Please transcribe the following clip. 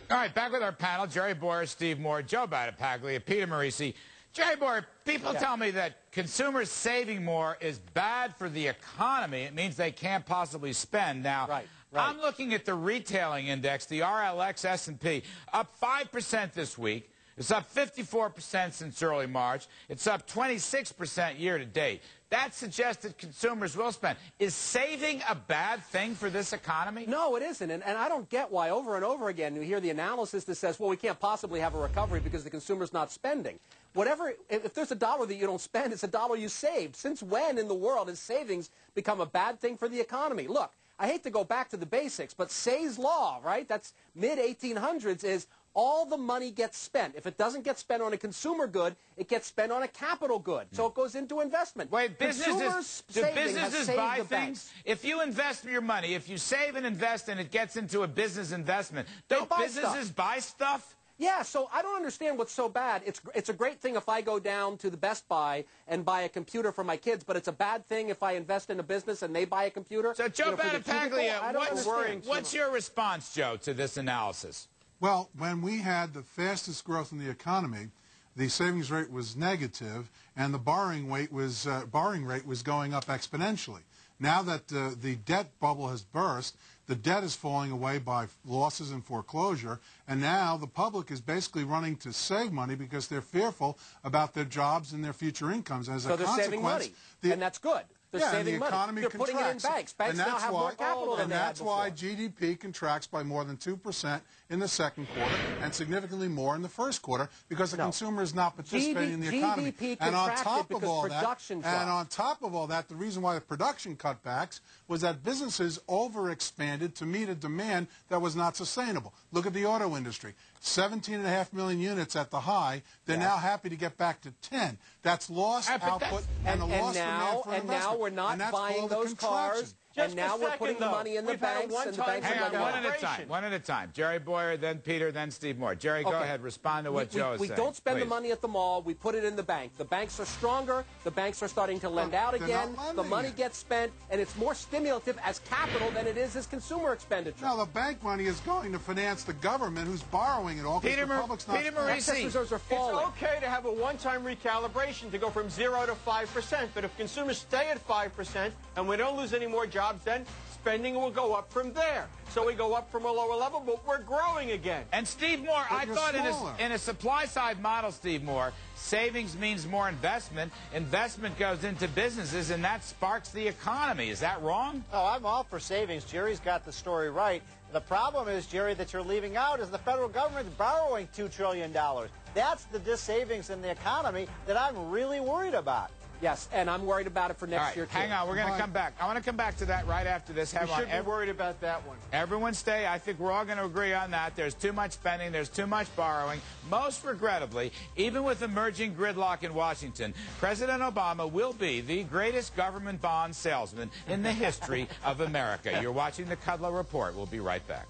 All right, back with our panel, Jerry Bowyer, Steve Moore, Joe Battipaglia, Peter Marisi. Jerry Bowyer, people tell me that consumers saving more is bad for the economy. It means they can't possibly spend. Now, I'm looking at the retailing index, the RLX S&P, up 5% this week. It's up 54% since early March. It's up 26% year to date. That suggests that consumers will spend. Is saving a bad thing for this economy? No, it isn't. And I don't get why over and over again you hear the analysis that says, well, we can't possibly have a recovery because the consumer's not spending. If there's a dollar that you don't spend, it's a dollar you saved. Since when in the world has savings become a bad thing for the economy? Look, I hate to go back to the basics, but Say's law, right? That's mid-1800s is all the money gets spent. If it doesn't get spent on a consumer good, it gets spent on a capital good. So it goes into investment. Wait, do businesses buy things? If you invest your money, if you save and invest and it gets into a business investment, don't businesses buy stuff? Yeah, so I don't understand what's so bad. It's a great thing if I go down to the Best Buy and buy a computer for my kids, but it's a bad thing if I invest in a business and they buy a computer. So, Joe Battipaglia, what's your response, Joe, to this analysis? Well, when we had the fastest growth in the economy, the savings rate was negative, and the borrowing rate was going up exponentially. Now that the debt bubble has burst, the debt is falling away by losses and foreclosure, and now the public is basically running to save money because they're fearful about their jobs and their future incomes. As a consequence, they're saving money, and that's good. They're saving money. They're putting it in banks. Banks now have more capital than they had before. And that's why GDP contracts by more than 2% in the second quarter and significantly more in the first quarter because the consumer is not participating in the economy. And on top of all that, the reason why the production cutbacks was that businesses overexpanded to meet a demand that was not sustainable. Look at the auto industry. 17.5 million units at the high. They're now happy to get back to 10. That's lost output and a lost demand for investment. And now we're not buying those cars. And now we're putting the money in the banks, and the banks are letting one at a time. Jerry Bowyer, then Peter, then Steve Moore. Jerry, go ahead. Respond to what Joe is saying. We don't spend the money at the mall. We put it in the bank. The banks are stronger. The banks are starting to lend out again. The money gets spent, and it's more stimulative as capital than it is as consumer expenditure. No, the bank money is going to finance the government who's borrowing it all because the public's not. Peter Marisi. Reserves are falling. It's okay to have a one-time recalibration to go from 0 to 5%, but if consumers stay at 5% and we don't lose any more jobs, then spending will go up from there. So we go up from a lower level, but we're growing again. And Steve Moore, I thought in a supply-side model, Steve Moore, savings means more investment. Investment goes into businesses, and that sparks the economy. Is that wrong? Oh, I'm all for savings. Jerry's got the story right. The problem is, Jerry, that you're leaving out is the federal government is borrowing $2 trillion. That's the savings in the economy that I'm really worried about. Yes, and I'm worried about it for next year, too. Hang on, we're going to come back. I want to come back to that right after this. We should be worried about that one. Everyone stay. I think we're all going to agree on that. There's too much spending. There's too much borrowing. Most regrettably, even with emerging gridlock in Washington, President Obama will be the greatest government bond salesman in the history of America. You're watching the Kudlow Report. We'll be right back.